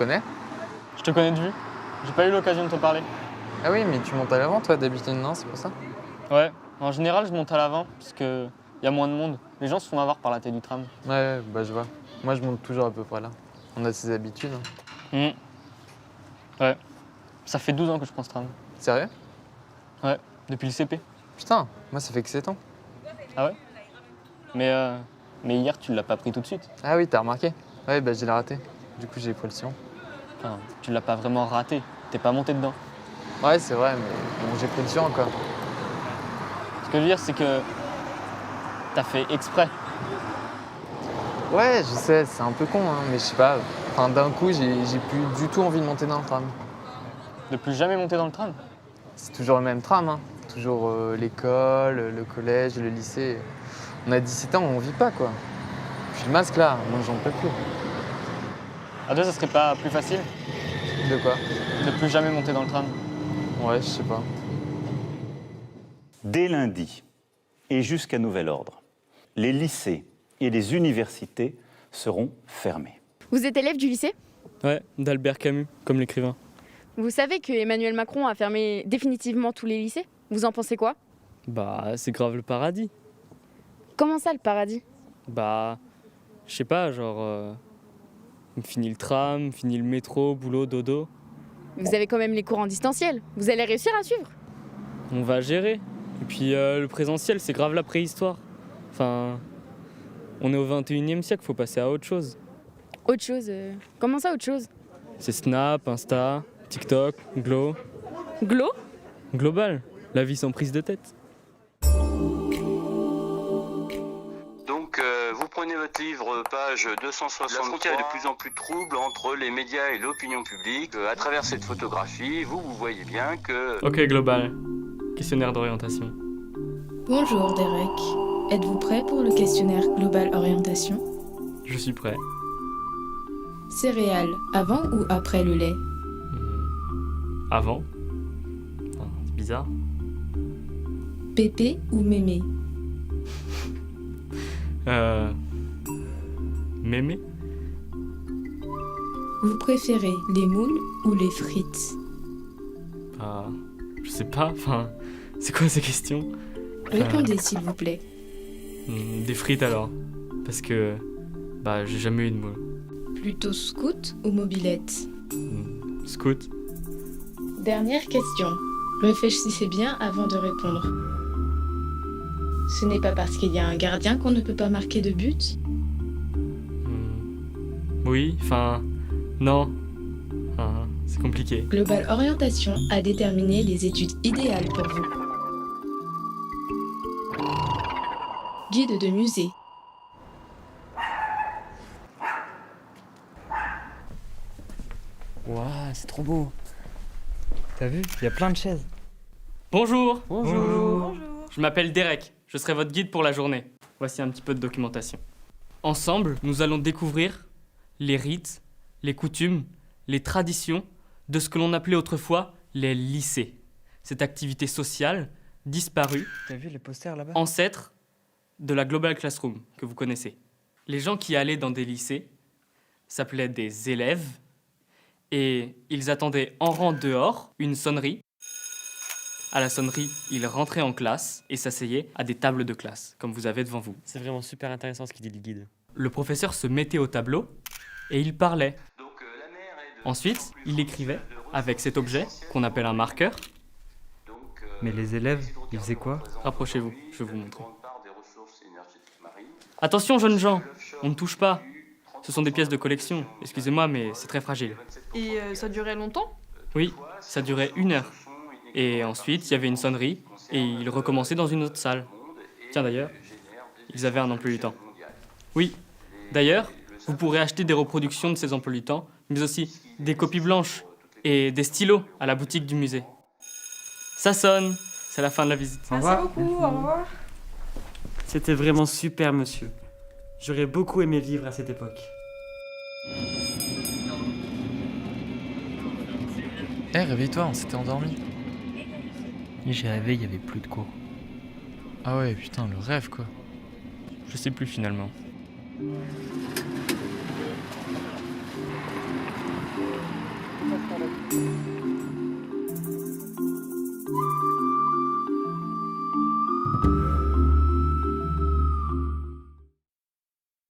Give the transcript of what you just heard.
connais? Je te connais de vue. J'ai pas eu l'occasion de te parler. Ah oui, mais tu montes à l'avant, toi, d'habitude, non? C'est pour ça? Ouais, en général, je monte à l'avant parce que y a moins de monde. Les gens se font avoir par la tête du tram. Ouais, bah je vois. Moi, je monte toujours à peu près là. On a ses habitudes. Hein. Ouais. Ça fait 12 ans que je prends ce tram. Sérieux? Ouais, depuis le CP. Putain, moi, ça fait que 7 ans. Ah ouais? Mais hier, tu l'as pas pris tout de suite. Ah oui, t'as remarqué? Ouais, bah je l'ai raté. Du coup, j'ai pris le sillon. Enfin, tu l'as pas vraiment raté. T'es pas monté dedans. Ouais, c'est vrai, mais bon, j'ai pris le sillon, quoi. Ce que je veux dire, c'est que t'as fait exprès. Ouais, je sais, c'est un peu con, hein, mais je sais pas. Enfin, d'un coup, j'ai plus du tout envie de monter dans le tram. De plus jamais monter dans le tram. C'est toujours le même tram, hein. Toujours l'école, le collège, le lycée. On a 17 ans, on vit pas, quoi. Puis le masque, là, moi, j'en peux plus. À deux, ça serait pas plus facile De quoi? de plus jamais monter dans le tram. Ouais, je sais pas. Dès lundi et jusqu'à nouvel ordre, les lycées et les universités seront fermés. Vous êtes élève du lycée? Ouais, d'Albert Camus, comme l'écrivain. Vous savez que Emmanuel Macron a fermé définitivement tous les lycées? Vous en pensez quoi? Bah, c'est grave le paradis. Comment ça, le paradis? Bah, je sais pas, genre... fini le tram, fini le métro, boulot, dodo. Vous avez quand même les cours en distanciel. Vous allez réussir à suivre? On va gérer. Et puis le présentiel, c'est grave la préhistoire. Enfin, on est au 21e siècle, faut passer à autre chose. Autre chose Comment ça, autre chose? C'est Snap, Insta, TikTok, Glow. Glow? Global, la vie sans prise de tête. Donc, vous prenez votre livre, page 263. La frontière est de plus en plus trouble entre les médias et l'opinion publique. À travers cette photographie, vous voyez bien que... Ok, Global. Questionnaire d'orientation. Bonjour Derek. Êtes-vous prêt pour le questionnaire Global Orientation? Je suis prêt. Céréales, avant ou après le lait? Avant. C'est bizarre. Pépé ou mémé? Mémé. Vous préférez les moules ou les frites? Je sais pas, enfin... C'est quoi ces questions? Répondez s'il vous plaît. Des frites alors. Parce que... Bah, j'ai jamais eu de moule. Plutôt scout ou mobilette? Scout. Dernière question. Réfléchissez bien avant de répondre. Ce n'est pas parce qu'il y a un gardien qu'on ne peut pas marquer de but? Oui, enfin... Non. C'est compliqué. Global Orientation a déterminé les études idéales pour vous. Guide de musée. Waouh, c'est trop beau. T'as vu? Il y a plein de chaises. Bonjour. Bonjour. Je m'appelle Derek. Je serai votre guide pour la journée. Voici un petit peu de documentation. Ensemble, nous allons découvrir les rites, les coutumes, les traditions de ce que l'on appelait autrefois les lycées. Cette activité sociale disparue, T'as vu les posters là-bas? ancêtre de la Global Classroom que vous connaissez. Les gens qui allaient dans des lycées s'appelaient des élèves et ils attendaient en rang dehors une sonnerie. À la sonnerie, ils rentraient en classe et s'asseyaient à des tables de classe, comme vous avez devant vous. C'est vraiment super intéressant ce qu'il dit le guide. Le professeur se mettait au tableau et il parlait. Ensuite, il écrivait avec cet objet qu'on appelle un marqueur. Mais les élèves, ils faisaient quoi? Rapprochez-vous, je vais vous montrer. Attention jeunes gens, on ne touche pas. Ce sont des pièces de collection, excusez-moi mais c'est très fragile. Et ça durait longtemps? Oui, ça durait 1 heure. Et ensuite, il y avait une sonnerie et ils recommençaient dans une autre salle. Tiens d'ailleurs, ils avaient un emploi du temps. Oui, d'ailleurs, vous pourrez acheter des reproductions de ces emplois du temps, mais aussi des copies blanches et des stylos à la boutique du musée. Ça sonne, c'est la fin de la visite. Merci beaucoup, au revoir. C'était vraiment super, monsieur. J'aurais beaucoup aimé vivre à cette époque. Réveille-toi, on s'était endormi. J'ai rêvé, il y avait plus de cours. Ah ouais, putain, le rêve, quoi. Je sais plus finalement.